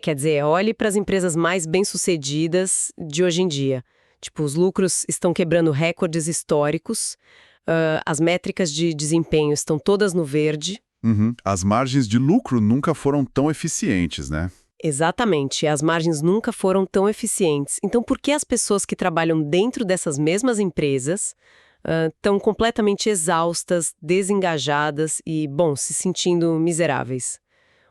Quer dizer, olhe para as empresas mais bem-sucedidas de hoje em dia. Tipo, os lucros estão quebrando recordes históricos, as métricas de desempenho estão todas no verde. Uhum. As margens de lucro nunca foram tão eficientes, né? Exatamente, as margens nunca foram tão eficientes. Então, por que as pessoas que trabalham dentro dessas mesmas empresas estão completamente exaustas, desengajadas e, bom, se sentindo miseráveis?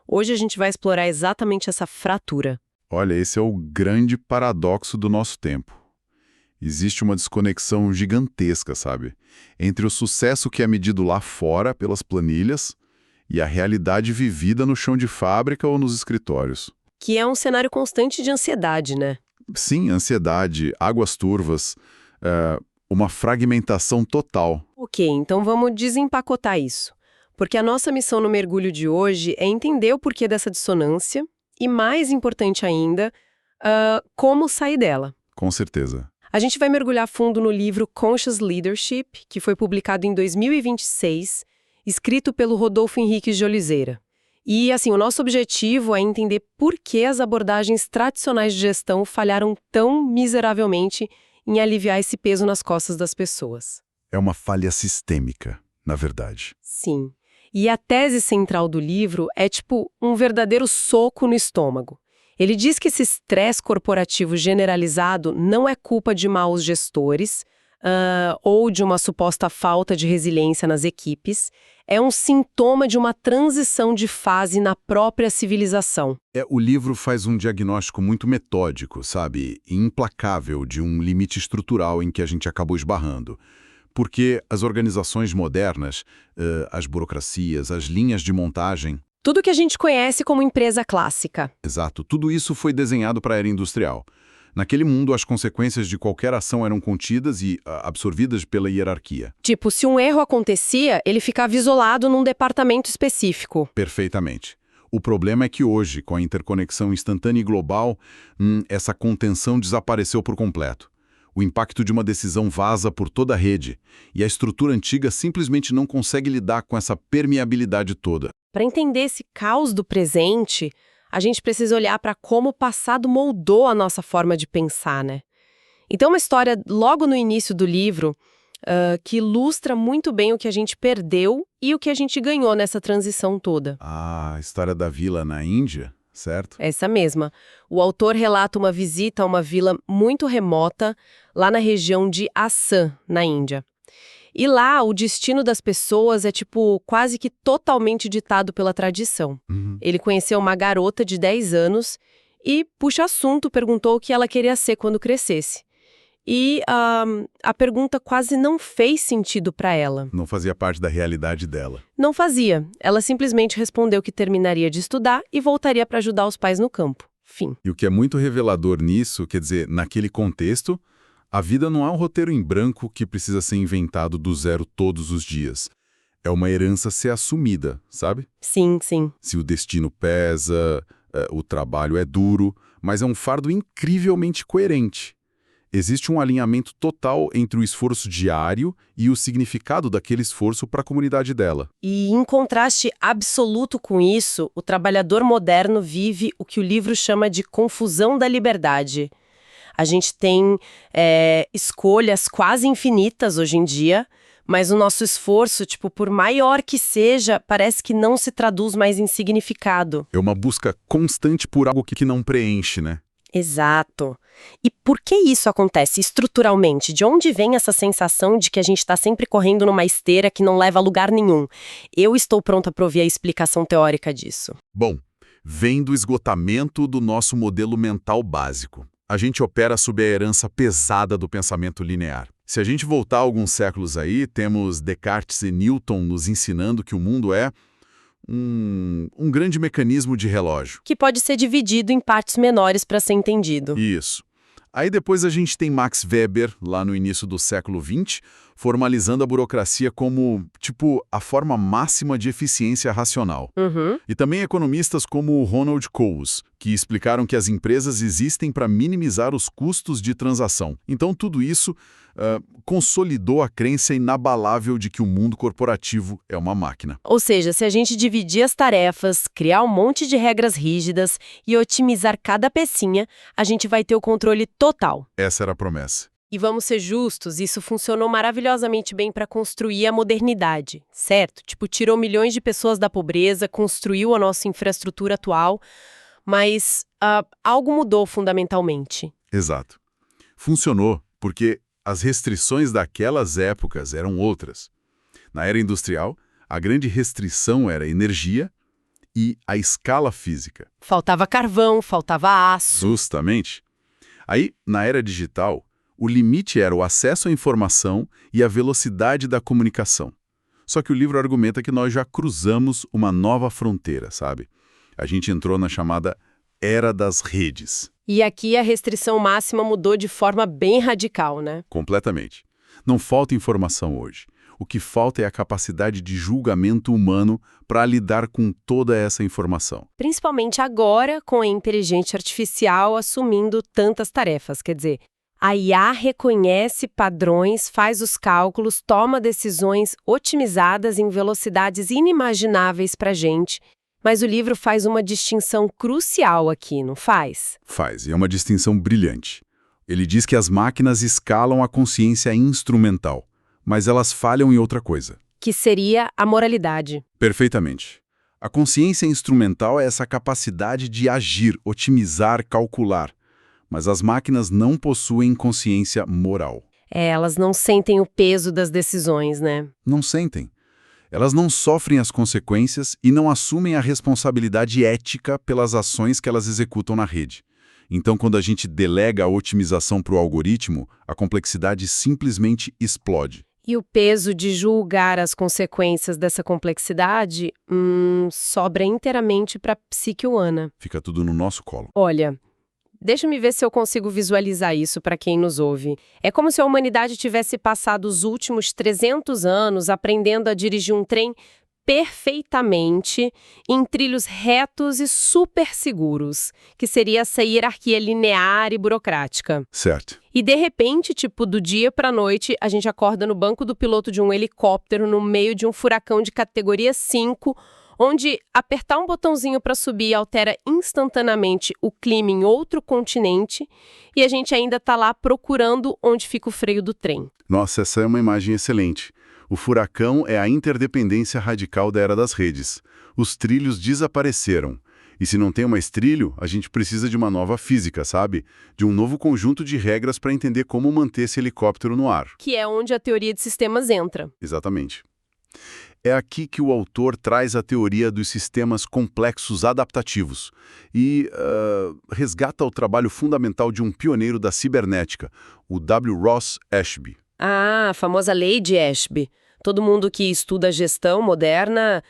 Hoje a gente vai explorar exatamente essa fratura. Olha, esse é o grande paradoxo do nosso tempo. Existe uma desconexão gigantesca, sabe? Entre o sucesso que é medido lá fora pelas planilhas e a realidade vivida no chão de fábrica ou nos escritórios. Que é um cenário constante de ansiedade, né? Sim, ansiedade, águas turvas, uma fragmentação total. Ok, então vamos desempacotar isso. Porque a nossa missão no mergulho de hoje é entender o porquê dessa dissonância e, mais importante ainda, como sair dela. Com certeza. A gente vai mergulhar fundo no livro Conscious Leadership, que foi publicado em 2026, escrito pelo Rodolfo Henrique de Oliveira. E, assim, o nosso objetivo é entender por que as abordagens tradicionais de gestão falharam tão miseravelmente em aliviar esse peso nas costas das pessoas. É uma falha sistêmica, na verdade. Sim. E a tese central do livro é tipo um verdadeiro soco no estômago. Ele diz que esse estresse corporativo generalizado não é culpa de maus gestores ou de uma suposta falta de resiliência nas equipes, é um sintoma de uma transição de fase na própria civilização. O livro faz um diagnóstico muito metódico, sabe, e implacável de um limite estrutural em que a gente acabou esbarrando. Porque as organizações modernas, as burocracias, as linhas de montagem... Tudo que a gente conhece como empresa clássica. Exato, tudo isso foi desenhado para a era industrial. Naquele mundo, as consequências de qualquer ação eram contidas e absorvidas pela hierarquia. Tipo, se um erro acontecia, ele ficava isolado num departamento específico. Perfeitamente. O problema é que hoje, com a interconexão instantânea e global, essa contenção desapareceu por completo. O impacto de uma decisão vaza por toda a rede, e a estrutura antiga simplesmente não consegue lidar com essa permeabilidade toda. Para entender esse caos do presente, a gente precisa olhar para como o passado moldou a nossa forma de pensar, né? Então, uma história logo no início do livro que ilustra muito bem o que a gente perdeu e o que a gente ganhou nessa transição toda. Ah, a história da vila na Índia, certo? Essa mesma. O autor relata uma visita a uma vila muito remota, lá na região de Assam, na Índia. E lá, o destino das pessoas é, quase que totalmente ditado pela tradição. Uhum. Ele conheceu uma garota de 10 anos e, puxa assunto, perguntou o que ela queria ser quando crescesse. E a pergunta quase não fez sentido para ela. Não fazia parte da realidade dela. Não fazia. Ela simplesmente respondeu que terminaria de estudar e voltaria para ajudar os pais no campo. Fim. E o que é muito revelador nisso, quer dizer, naquele contexto, a vida não é um roteiro em branco que precisa ser inventado do zero todos os dias. É uma herança ser assumida, sabe? Sim, sim. Se o destino pesa, o trabalho é duro, mas é um fardo incrivelmente coerente. Existe um alinhamento total entre o esforço diário e o significado daquele esforço para a comunidade dela. E, em contraste absoluto com isso, o trabalhador moderno vive o que o livro chama de confusão da liberdade. A gente tem escolhas quase infinitas hoje em dia, mas o nosso esforço, por maior que seja, parece que não se traduz mais em significado. É uma busca constante por algo que não preenche, né? Exato. E por que isso acontece estruturalmente? De onde vem essa sensação de que a gente está sempre correndo numa esteira que não leva a lugar nenhum? Eu estou pronta para ouvir a explicação teórica disso. Bom, vem do esgotamento do nosso modelo mental básico. A gente opera sob a herança pesada do pensamento linear. Se a gente voltar alguns séculos aí, temos Descartes e Newton nos ensinando que o mundo é um grande mecanismo de relógio. Que pode ser dividido em partes menores para ser entendido. Isso. Aí depois a gente tem Max Weber, lá no início do século XX, formalizando a burocracia como, tipo, a forma máxima de eficiência racional. Uhum. E também economistas como o Ronald Coase, que explicaram que as empresas existem para minimizar os custos de transação. Então, tudo isso consolidou a crença inabalável de que o mundo corporativo é uma máquina. Ou seja, se a gente dividir as tarefas, criar um monte de regras rígidas e otimizar cada pecinha, a gente vai ter o controle total. Essa era a promessa. E vamos ser justos, isso funcionou maravilhosamente bem para construir a modernidade, certo? Tipo, tirou milhões de pessoas da pobreza, construiu a nossa infraestrutura atual, mas algo mudou fundamentalmente. Exato. Funcionou porque as restrições daquelas épocas eram outras. Na era industrial, a grande restrição era a energia e a escala física. Faltava carvão, faltava aço. Justamente. Aí, na era digital, o limite era o acesso à informação e a velocidade da comunicação. Só que o livro argumenta que nós já cruzamos uma nova fronteira, sabe? A gente entrou na chamada Era das Redes. E aqui a restrição máxima mudou de forma bem radical, né? Completamente. Não falta informação hoje. O que falta é a capacidade de julgamento humano para lidar com toda essa informação. Principalmente agora, com a inteligência artificial assumindo tantas tarefas. Quer dizer, a IA reconhece padrões, faz os cálculos, toma decisões otimizadas em velocidades inimagináveis para a gente. Mas o livro faz uma distinção crucial aqui, não faz? Faz, e é uma distinção brilhante. Ele diz que as máquinas escalam a consciência instrumental, mas elas falham em outra coisa. Que seria a moralidade. Perfeitamente. A consciência instrumental é essa capacidade de agir, otimizar, calcular. Mas as máquinas não possuem consciência moral. Elas não sentem o peso das decisões, né? Não sentem. Elas não sofrem as consequências e não assumem a responsabilidade ética pelas ações que elas executam na rede. Então, quando a gente delega a otimização para o algoritmo, a complexidade simplesmente explode. E o peso de julgar as consequências dessa complexidade sobra inteiramente para a psique humana. Fica tudo no nosso colo. Olha, deixa-me ver se eu consigo visualizar isso para quem nos ouve. É como se a humanidade tivesse passado os últimos 300 anos aprendendo a dirigir um trem perfeitamente em trilhos retos e super seguros, que seria essa hierarquia linear e burocrática. Certo. E de repente, tipo, do dia para a noite, a gente acorda no banco do piloto de um helicóptero no meio de um furacão de categoria 5, onde apertar um botãozinho para subir altera instantaneamente o clima em outro continente e a gente ainda está lá procurando onde fica o freio do trem. Nossa, essa é uma imagem excelente. O furacão é a interdependência radical da era das redes. Os trilhos desapareceram. E se não tem mais trilho, a gente precisa de uma nova física, sabe? De um novo conjunto de regras para entender como manter esse helicóptero no ar. Que é onde a teoria de sistemas entra. Exatamente. É aqui que o autor traz a teoria dos sistemas complexos adaptativos e resgata o trabalho fundamental de um pioneiro da cibernética, o W. Ross Ashby. Ah, a famosa lei de Ashby. Todo mundo que estuda gestão moderna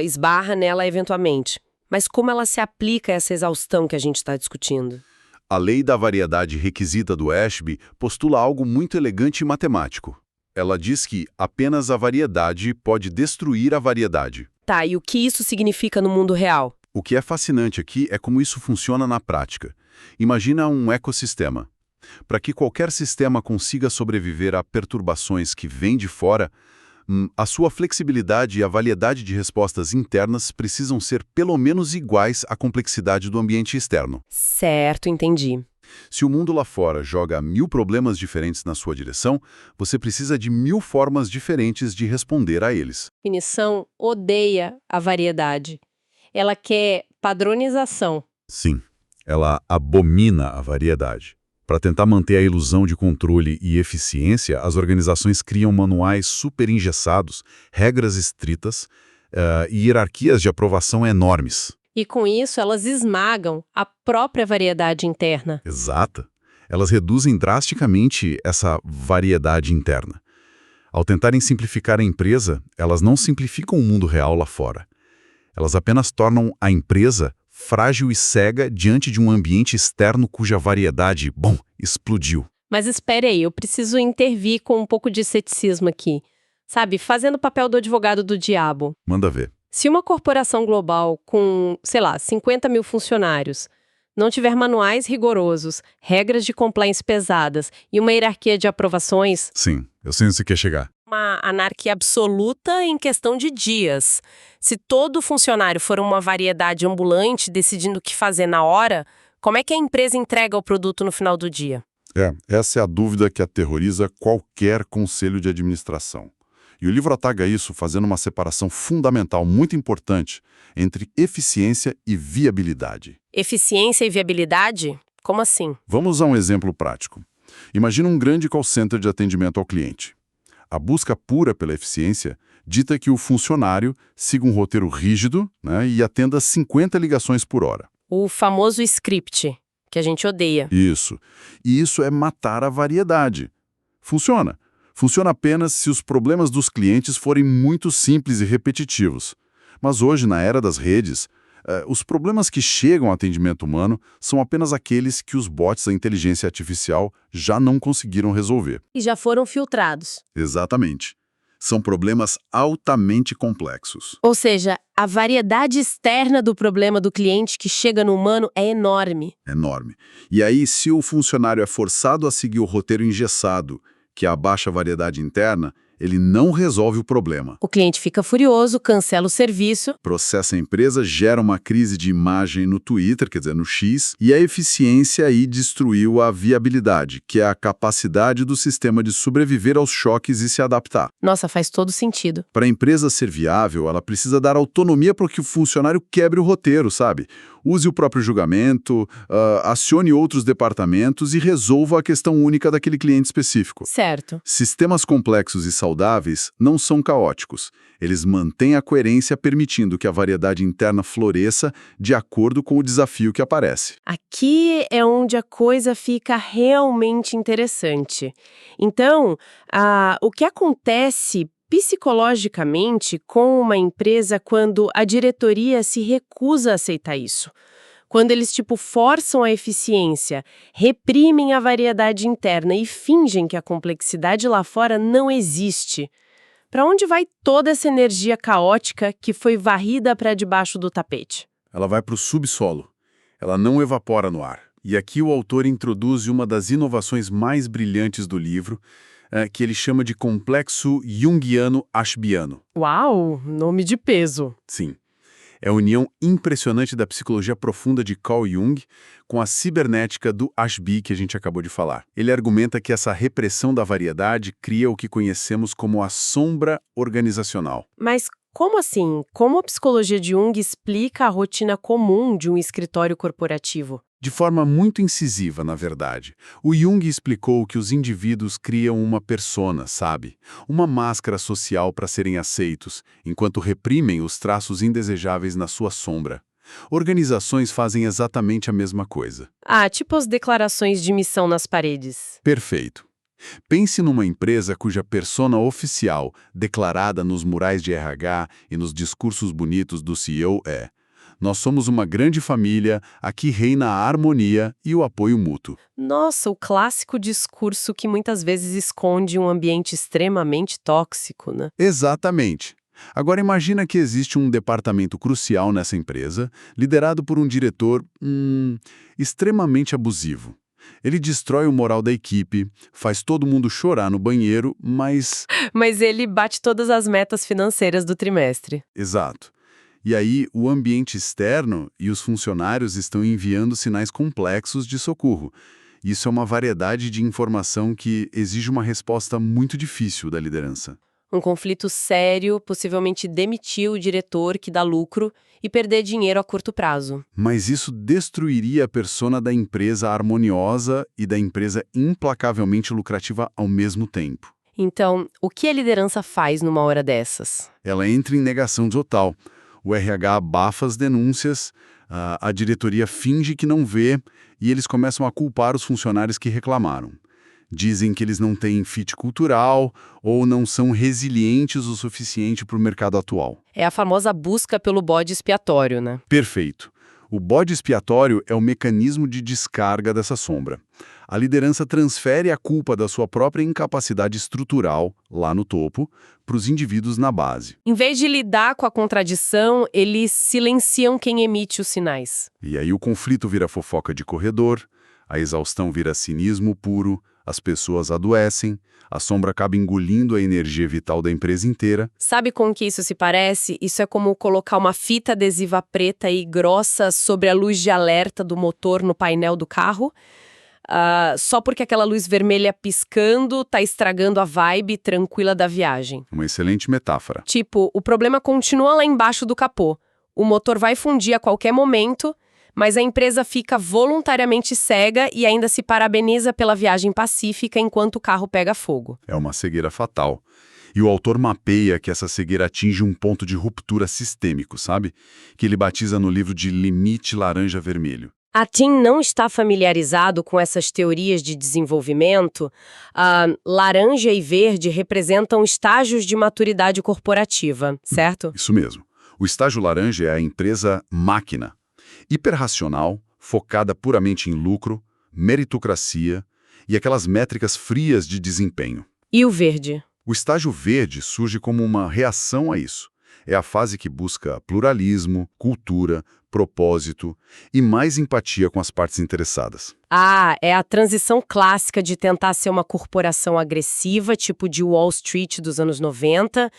esbarra nela eventualmente. Mas como ela se aplica a essa exaustão que a gente está discutindo? A lei da variedade requisita do Ashby postula algo muito elegante e matemático. Ela diz que apenas a variedade pode destruir a variedade. Tá, e o que isso significa no mundo real? O que é fascinante aqui é como isso funciona na prática. Imagina um ecossistema. Para que qualquer sistema consiga sobreviver a perturbações que vêm de fora, a sua flexibilidade e a variedade de respostas internas precisam ser pelo menos iguais à complexidade do ambiente externo. Certo, entendi. Se o mundo lá fora joga 1000 problemas diferentes na sua direção, você precisa de 1000 formas diferentes de responder a eles. A definição odeia a variedade. Ela quer padronização. Sim, ela abomina a variedade. Para tentar manter a ilusão de controle e eficiência, as organizações criam manuais super engessados, regras estritas e hierarquias de aprovação enormes. E com isso, elas esmagam a própria variedade interna. Exata. Elas reduzem drasticamente essa variedade interna. Ao tentarem simplificar a empresa, elas não simplificam o mundo real lá fora. Elas apenas tornam a empresa frágil e cega diante de um ambiente externo cuja variedade, explodiu. Mas espere aí, eu preciso intervir com um pouco de ceticismo aqui. Sabe, fazendo o papel do advogado do diabo. Manda ver. Se uma corporação global com, sei lá, 50 mil funcionários não tiver manuais rigorosos, regras de compliance pesadas e uma hierarquia de aprovações, Sim, eu sei onde você quer chegar. uma anarquia absoluta em questão de dias. Se todo funcionário for uma variedade ambulante decidindo o que fazer na hora, como é que a empresa entrega o produto no final do dia? Essa é a dúvida que aterroriza qualquer conselho de administração. E o livro ataca isso fazendo uma separação fundamental muito importante entre eficiência e viabilidade. Eficiência e viabilidade? Como assim? Vamos a um exemplo prático. Imagina um grande call center de atendimento ao cliente. A busca pura pela eficiência dita que o funcionário siga um roteiro rígido, né, e atenda 50 ligações por hora. O famoso script, que a gente odeia. Isso. E isso é matar a variedade. Funciona. Funciona apenas se os problemas dos clientes forem muito simples e repetitivos. Mas hoje, na era das redes, os problemas que chegam ao atendimento humano são apenas aqueles que os bots da inteligência artificial já não conseguiram resolver. E já foram filtrados. Exatamente. São problemas altamente complexos. Ou seja, a variedade externa do problema do cliente que chega no humano é enorme. Enorme. E aí, se o funcionário é forçado a seguir o roteiro engessado, que abaixa a variedade interna, ele não resolve o problema. O cliente fica furioso, cancela o serviço. Processa a empresa, gera uma crise de imagem no Twitter, quer dizer, no X, e a eficiência aí destruiu a viabilidade, que é a capacidade do sistema de sobreviver aos choques e se adaptar. Nossa, faz todo sentido. Para a empresa ser viável, ela precisa dar autonomia para que o funcionário quebre o roteiro, sabe? Use o próprio julgamento, acione outros departamentos e resolva a questão única daquele cliente específico. Certo. Sistemas complexos e saudáveis não são caóticos. Eles mantêm a coerência permitindo que a variedade interna floresça de acordo com o desafio que aparece. Aqui é onde a coisa fica realmente interessante. Então, o que acontece psicologicamente com uma empresa quando a diretoria se recusa a aceitar isso? Quando eles, forçam a eficiência, reprimem a variedade interna e fingem que a complexidade lá fora não existe. Para onde vai toda essa energia caótica que foi varrida para debaixo do tapete? Ela vai para o subsolo. Ela não evapora no ar. E aqui o autor introduz uma das inovações mais brilhantes do livro, que ele chama de complexo junguiano-ashbiano. Uau, nome de peso. Sim. É a união impressionante da psicologia profunda de Carl Jung com a cibernética do Ashby que a gente acabou de falar. Ele argumenta que essa repressão da variedade cria o que conhecemos como a sombra organizacional. Mas como assim? Como a psicologia de Jung explica a rotina comum de um escritório corporativo? De forma muito incisiva, na verdade. O Jung explicou que os indivíduos criam uma persona, sabe? Uma máscara social para serem aceitos, enquanto reprimem os traços indesejáveis na sua sombra. Organizações fazem exatamente a mesma coisa. Tipo as declarações de missão nas paredes. Perfeito. Pense numa empresa cuja persona oficial, declarada nos murais de RH e nos discursos bonitos do CEO é: nós somos uma grande família, aqui reina a harmonia e o apoio mútuo. Nossa, o clássico discurso que muitas vezes esconde um ambiente extremamente tóxico, né? Exatamente. Agora imagina que existe um departamento crucial nessa empresa, liderado por um diretor extremamente abusivo. Ele destrói o moral da equipe, faz todo mundo chorar no banheiro, mas... Mas ele bate todas as metas financeiras do trimestre. Exato. E aí, o ambiente externo e os funcionários estão enviando sinais complexos de socorro. Isso é uma variedade de informação que exige uma resposta muito difícil da liderança. Um conflito sério, possivelmente demitir o diretor que dá lucro e perder dinheiro a curto prazo. Mas isso destruiria a persona da empresa harmoniosa e da empresa implacavelmente lucrativa ao mesmo tempo. Então, o que a liderança faz numa hora dessas? Ela entra em negação total. O RH abafa as denúncias, a diretoria finge que não vê e eles começam a culpar os funcionários que reclamaram. Dizem que eles não têm fit cultural ou não são resilientes o suficiente para o mercado atual. É a famosa busca pelo bode expiatório, né? Perfeito. O bode expiatório é o mecanismo de descarga dessa sombra. A liderança transfere a culpa da sua própria incapacidade estrutural, lá no topo, para os indivíduos na base. Em vez de lidar com a contradição, eles silenciam quem emite os sinais. E aí o conflito vira fofoca de corredor, a exaustão vira cinismo puro, as pessoas adoecem, a sombra acaba engolindo a energia vital da empresa inteira. Sabe com que isso se parece? Isso é como colocar uma fita adesiva preta e grossa sobre a luz de alerta do motor no painel do carro. Só porque aquela luz vermelha piscando tá estragando a vibe tranquila da viagem. Uma excelente metáfora. Tipo, o problema continua lá embaixo do capô. O motor vai fundir a qualquer momento, mas a empresa fica voluntariamente cega e ainda se parabeniza pela viagem pacífica enquanto o carro pega fogo. É uma cegueira fatal. E o autor mapeia que essa cegueira atinge um ponto de ruptura sistêmico, sabe? Que ele batiza no livro de Limite Laranja-Vermelho. A Tim não está familiarizado com essas teorias de desenvolvimento. Laranja e verde representam estágios de maturidade corporativa, certo? Isso mesmo. O estágio laranja é a empresa máquina. Hiperracional, focada puramente em lucro, meritocracia e aquelas métricas frias de desempenho. E o verde? O estágio verde surge como uma reação a isso. É a fase que busca pluralismo, cultura, propósito e mais empatia com as partes interessadas. É a transição clássica de tentar ser uma corporação agressiva, tipo de Wall Street dos anos 90,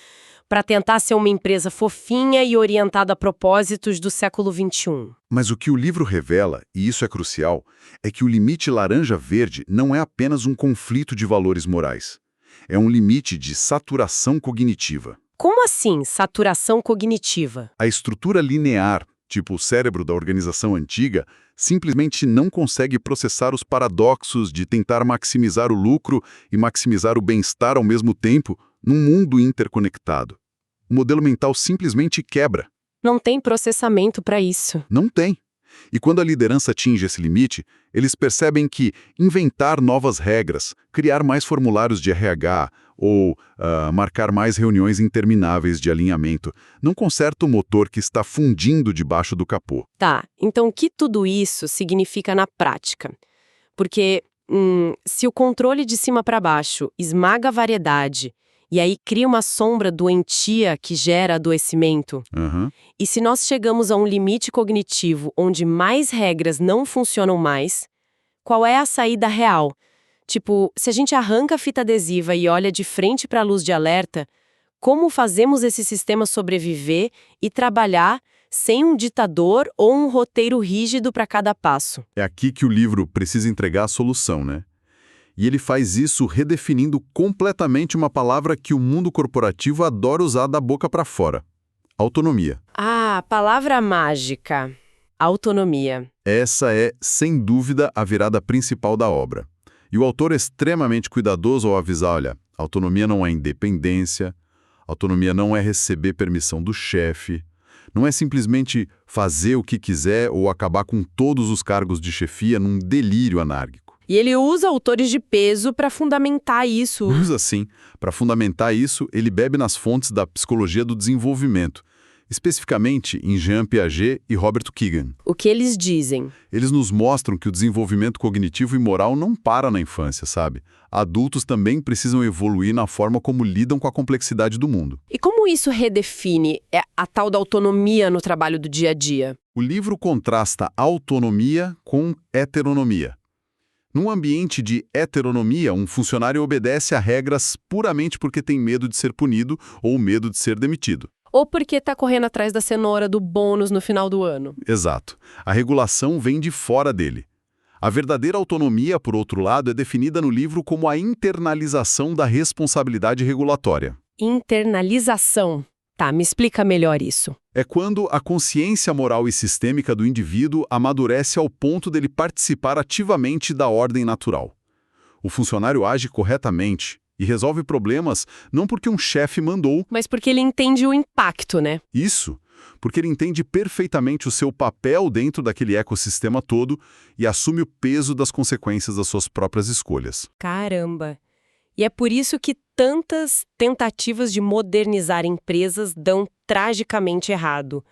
para tentar ser uma empresa fofinha e orientada a propósitos do século XXI. Mas o que o livro revela, e isso é crucial, é que o limite laranja-verde não é apenas um conflito de valores morais. É um limite de saturação cognitiva. Como assim, saturação cognitiva? A estrutura linear, tipo o cérebro da organização antiga, simplesmente não consegue processar os paradoxos de tentar maximizar o lucro e maximizar o bem-estar ao mesmo tempo num mundo interconectado. O modelo mental simplesmente quebra. Não tem processamento para isso. Não tem. E quando a liderança atinge esse limite, eles percebem que inventar novas regras, criar mais formulários de RH ou marcar mais reuniões intermináveis de alinhamento não conserta o motor que está fundindo debaixo do capô. Tá, então o que tudo isso significa na prática? Porque se o controle de cima para baixo esmaga a variedade e aí cria uma sombra doentia que gera adoecimento. E se nós chegamos a um limite cognitivo onde mais regras não funcionam mais, qual é a saída real? Tipo, se a gente arranca a fita adesiva e olha de frente para a luz de alerta, como fazemos esse sistema sobreviver e trabalhar sem um ditador ou um roteiro rígido para cada passo? É aqui que o livro precisa entregar a solução, né? E ele faz isso redefinindo completamente uma palavra que o mundo corporativo adora usar da boca para fora: autonomia. Palavra mágica. Autonomia. Essa é, sem dúvida, a virada principal da obra. E o autor é extremamente cuidadoso ao avisar, olha, autonomia não é independência, autonomia não é receber permissão do chefe, não é simplesmente fazer o que quiser ou acabar com todos os cargos de chefia num delírio anárquico. E ele usa autores de peso para fundamentar isso. Usa sim. Para fundamentar isso, ele bebe nas fontes da psicologia do desenvolvimento, especificamente em Jean Piaget e Robert Keegan. O que eles dizem? Eles nos mostram que o desenvolvimento cognitivo e moral não para na infância, sabe? Adultos também precisam evoluir na forma como lidam com a complexidade do mundo. E como isso redefine a tal da autonomia no trabalho do dia a dia? O livro contrasta autonomia com heteronomia. Num ambiente de heteronomia, um funcionário obedece a regras puramente porque tem medo de ser punido ou medo de ser demitido. Ou porque está correndo atrás da cenoura do bônus no final do ano. Exato. A regulação vem de fora dele. A verdadeira autonomia, por outro lado, é definida no livro como a internalização da responsabilidade regulatória. Internalização. Tá, me explica melhor isso. É quando a consciência moral e sistêmica do indivíduo amadurece ao ponto dele participar ativamente da ordem natural. O funcionário age corretamente e resolve problemas não porque um chefe mandou, mas porque ele entende o impacto, né? Isso, porque ele entende perfeitamente o seu papel dentro daquele ecossistema todo e assume o peso das consequências das suas próprias escolhas. Caramba! E é por isso que tantas tentativas de modernizar empresas dão tragicamente errado.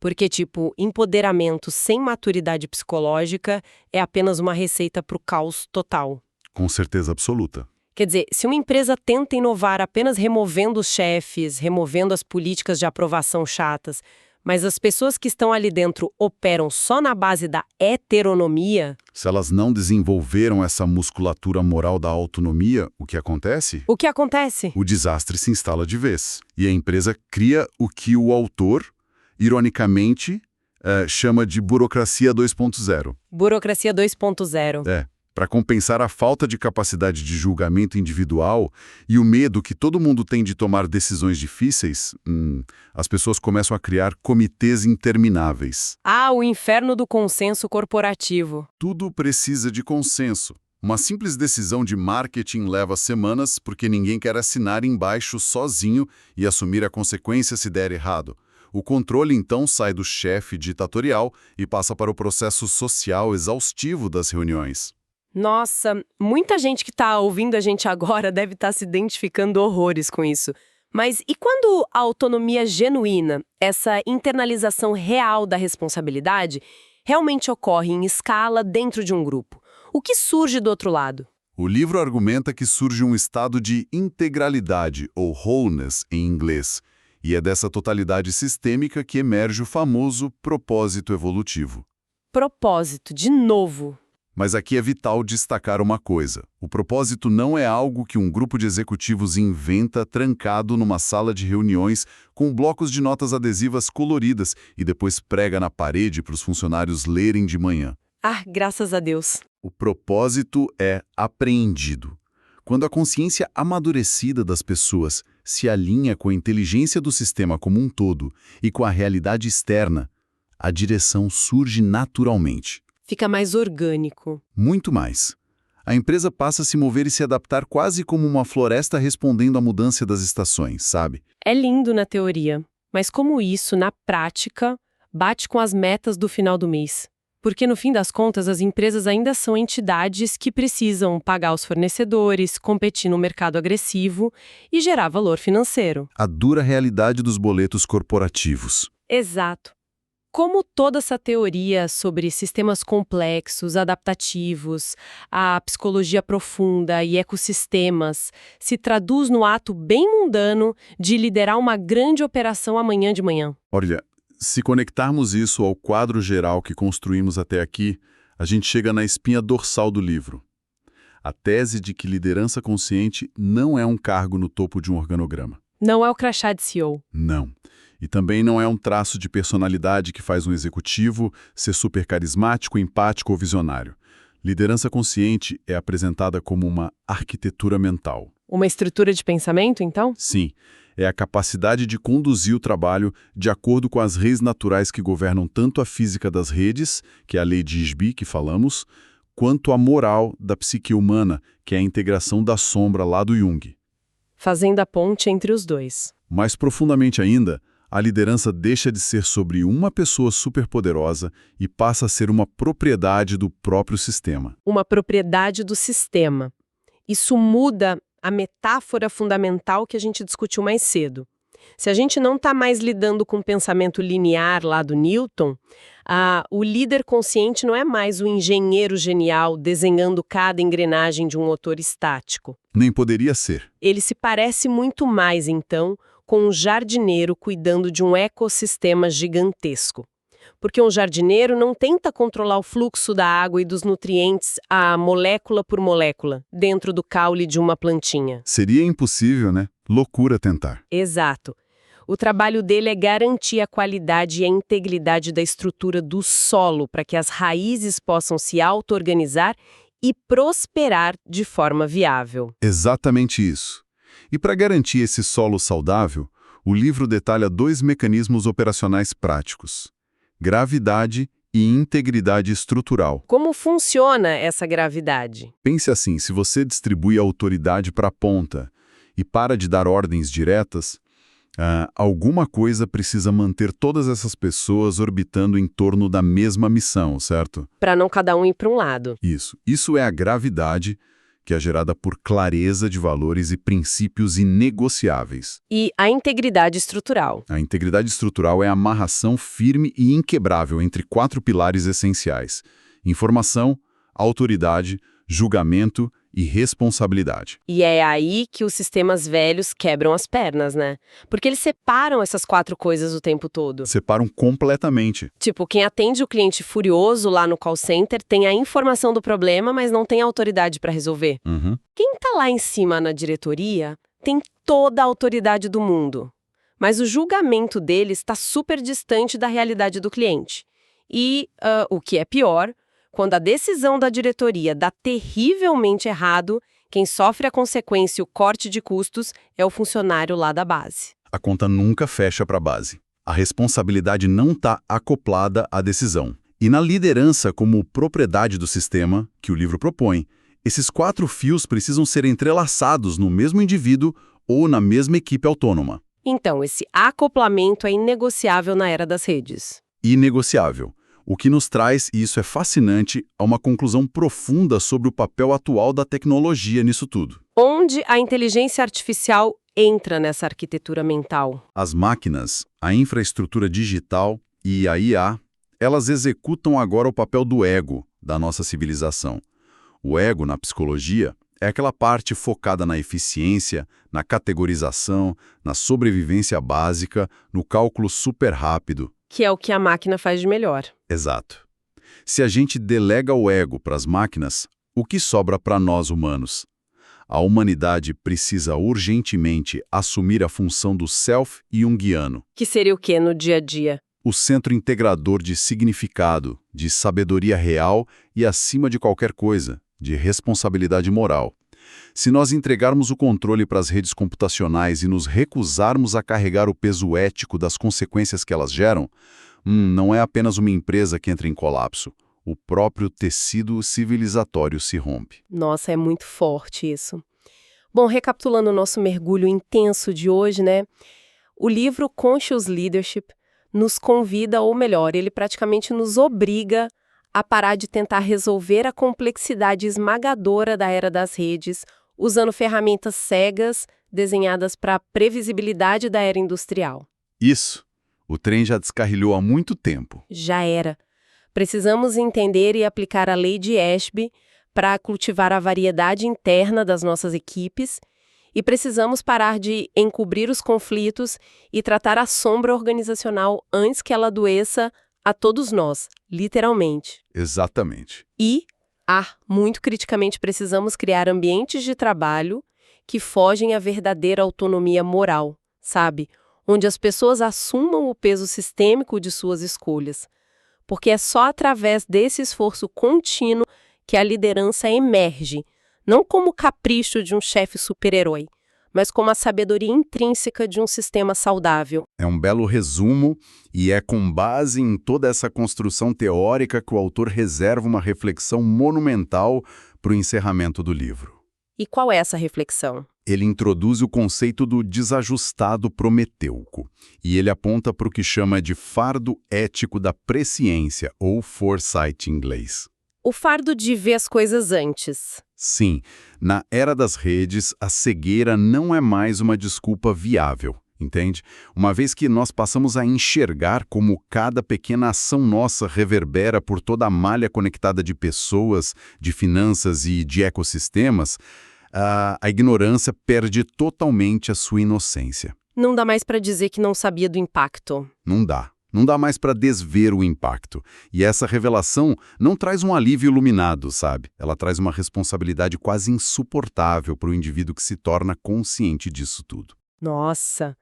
Porque, tipo, empoderamento sem maturidade psicológica é apenas uma receita para o caos total. Com certeza absoluta. Quer dizer, se uma empresa tenta inovar apenas removendo os chefes, removendo as políticas de aprovação chatas, mas as pessoas que estão ali dentro operam só na base da heteronomia... Se elas não desenvolveram essa musculatura moral da autonomia, o que acontece? O que acontece? O desastre se instala de vez. E a empresa cria o que o autor, ironicamente, chama de burocracia 2.0. Burocracia 2.0. Para compensar a falta de capacidade de julgamento individual e o medo que todo mundo tem de tomar decisões difíceis, as pessoas começam a criar comitês intermináveis. O inferno do consenso corporativo. Tudo precisa de consenso. Uma simples decisão de marketing leva semanas porque ninguém quer assinar embaixo sozinho e assumir a consequência se der errado. O controle, então, sai do chefe ditatorial e passa para o processo social exaustivo das reuniões. Nossa, muita gente que está ouvindo a gente agora deve estar se identificando horrores com isso. Mas e quando a autonomia genuína, essa internalização real da responsabilidade, realmente ocorre em escala dentro de um grupo? O que surge do outro lado? O livro argumenta que surge um estado de integralidade, ou wholeness em inglês, e é dessa totalidade sistêmica que emerge o famoso propósito evolutivo. Propósito, de novo. Mas aqui é vital destacar uma coisa. O propósito não é algo que um grupo de executivos inventa trancado numa sala de reuniões com blocos de notas adesivas coloridas e depois prega na parede para os funcionários lerem de manhã. Graças a Deus. O propósito é apreendido. Quando a consciência amadurecida das pessoas se alinha com a inteligência do sistema como um todo e com a realidade externa, a direção surge naturalmente. Fica mais orgânico. Muito mais. A empresa passa a se mover e se adaptar quase como uma floresta respondendo à mudança das estações, sabe? É lindo na teoria, mas como isso, na prática, bate com as metas do final do mês? Porque, no fim das contas, as empresas ainda são entidades que precisam pagar os fornecedores, competir no mercado agressivo e gerar valor financeiro. A dura realidade dos boletos corporativos. Exato. Como toda essa teoria sobre sistemas complexos, adaptativos, a psicologia profunda e ecossistemas se traduz no ato bem mundano de liderar uma grande operação amanhã de manhã? Olha, se conectarmos isso ao quadro geral que construímos até aqui, a gente chega na espinha dorsal do livro. A tese de que liderança consciente não é um cargo no topo de um organograma. Não é o crachá de CEO. Não. E também não é um traço de personalidade que faz um executivo ser super carismático, empático ou visionário. Liderança consciente é apresentada como uma arquitetura mental. Uma estrutura de pensamento, então? Sim, é a capacidade de conduzir o trabalho de acordo com as leis naturais que governam tanto a física das redes, que é a lei de Isby que falamos, quanto a moral da psique humana, que é a integração da sombra lá do Jung. Fazendo a ponte entre os dois. Mais profundamente ainda, a liderança deixa de ser sobre uma pessoa superpoderosa e passa a ser uma propriedade do próprio sistema. Uma propriedade do sistema. Isso muda a metáfora fundamental que a gente discutiu mais cedo. Se a gente não está mais lidando com o pensamento linear lá do Newton, o líder consciente não é mais o engenheiro genial desenhando cada engrenagem de um motor estático. Nem poderia ser. Ele se parece muito mais, então, com um jardineiro cuidando de um ecossistema gigantesco. Porque um jardineiro não tenta controlar o fluxo da água e dos nutrientes molécula por molécula dentro do caule de uma plantinha. Seria impossível, né? Loucura tentar. Exato. O trabalho dele é garantir a qualidade e a integridade da estrutura do solo para que as raízes possam se auto-organizar e prosperar de forma viável. Exatamente isso. E para garantir esse solo saudável, o livro detalha 2 mecanismos operacionais práticos: gravidade e integridade estrutural. Como funciona essa gravidade? Pense assim, se você distribui a autoridade para a ponta e para de dar ordens diretas, alguma coisa precisa manter todas essas pessoas orbitando em torno da mesma missão, certo? Para não cada um ir para um lado. Isso é a gravidade que é gerada por clareza de valores e princípios inegociáveis. E a integridade estrutural. A integridade estrutural é a amarração firme e inquebrável entre 4 pilares essenciais: informação, autoridade, julgamento e responsabilidade. E é aí que os sistemas velhos quebram as pernas, né? Porque eles separam essas 4 coisas o tempo todo. Separam completamente. Tipo, quem atende o cliente furioso lá no call center tem a informação do problema, mas não tem autoridade para resolver. Uhum. Quem tá lá em cima na diretoria tem toda a autoridade do mundo. Mas o julgamento deles está super distante da realidade do cliente. E, o que é pior, quando a decisão da diretoria dá terrivelmente errado, quem sofre a consequência e o corte de custos é o funcionário lá da base. A conta nunca fecha para a base. A responsabilidade não está acoplada à decisão. E na liderança como propriedade do sistema, que o livro propõe, esses 4 fios precisam ser entrelaçados no mesmo indivíduo ou na mesma equipe autônoma. Então, esse acoplamento é inegociável na era das redes. Inegociável. O que nos traz, e isso é fascinante, a uma conclusão profunda sobre o papel atual da tecnologia nisso tudo. Onde a inteligência artificial entra nessa arquitetura mental? As máquinas, a infraestrutura digital e a IA, elas executam agora o papel do ego da nossa civilização. O ego, na psicologia, é aquela parte focada na eficiência, na categorização, na sobrevivência básica, no cálculo super rápido. Que é o que a máquina faz de melhor. Exato. Se a gente delega o ego para as máquinas, o que sobra para nós humanos? A humanidade precisa urgentemente assumir a função do self-junguiano. Que seria o quê no dia a dia? O centro integrador de significado, de sabedoria real e, acima de qualquer coisa, de responsabilidade moral. Se nós entregarmos o controle para as redes computacionais e nos recusarmos a carregar o peso ético das consequências que elas geram, não é apenas uma empresa que entra em colapso. O próprio tecido civilizatório se rompe. Nossa, é muito forte isso. Bom, recapitulando o nosso mergulho intenso de hoje, né? O livro Conscious Leadership nos convida, ou melhor, ele praticamente nos obriga a parar de tentar resolver a complexidade esmagadora da era das redes, usando ferramentas cegas desenhadas para a previsibilidade da era industrial. Isso. O trem já descarrilhou há muito tempo. Já era. Precisamos entender e aplicar a lei de Ashby para cultivar a variedade interna das nossas equipes e precisamos parar de encobrir os conflitos e tratar a sombra organizacional antes que ela adoeça a todos nós, literalmente. Exatamente. E, muito criticamente, precisamos criar ambientes de trabalho que fogem à verdadeira autonomia moral, sabe? Onde as pessoas assumam o peso sistêmico de suas escolhas. Porque é só através desse esforço contínuo que a liderança emerge, não como o capricho de um chefe super-herói, mas como a sabedoria intrínseca de um sistema saudável. É um belo resumo e é com base em toda essa construção teórica que o autor reserva uma reflexão monumental para o encerramento do livro. E qual é essa reflexão? Ele introduz o conceito do desajustado prometeuco, e ele aponta para o que chama de fardo ético da presciência, ou foresight em inglês. O fardo de ver as coisas antes. Sim, na era das redes, a cegueira não é mais uma desculpa viável, entende? Uma vez que nós passamos a enxergar como cada pequena ação nossa reverbera por toda a malha conectada de pessoas, de finanças e de ecossistemas, a ignorância perde totalmente a sua inocência. Não dá mais para dizer que não sabia do impacto. Não dá. Não dá mais para desver o impacto. E essa revelação não traz um alívio iluminado, sabe? Ela traz uma responsabilidade quase insuportável para o indivíduo que se torna consciente disso tudo. Nossa!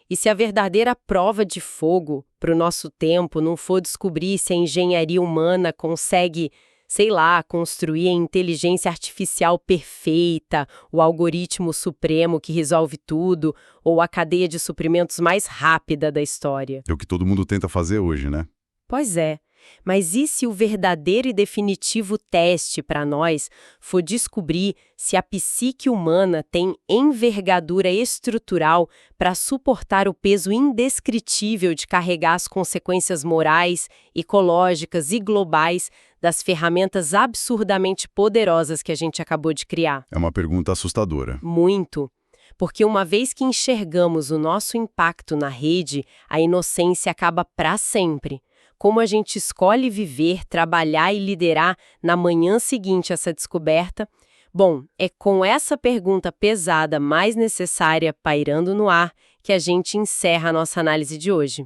E se a verdadeira prova de fogo para o nosso tempo não for descobrir se a engenharia humana consegue, sei lá, construir a inteligência artificial perfeita, o algoritmo supremo que resolve tudo, ou a cadeia de suprimentos mais rápida da história. É o que todo mundo tenta fazer hoje, né? Pois é. Mas e se o verdadeiro e definitivo teste para nós for descobrir se a psique humana tem envergadura estrutural para suportar o peso indescritível de carregar as consequências morais, ecológicas e globais das ferramentas absurdamente poderosas que a gente acabou de criar? É uma pergunta assustadora. Muito. Porque uma vez que enxergamos o nosso impacto na rede, a inocência acaba para sempre. Como a gente escolhe viver, trabalhar e liderar na manhã seguinte a essa descoberta? Bom, é com essa pergunta pesada mais necessária pairando no ar que a gente encerra a nossa análise de hoje.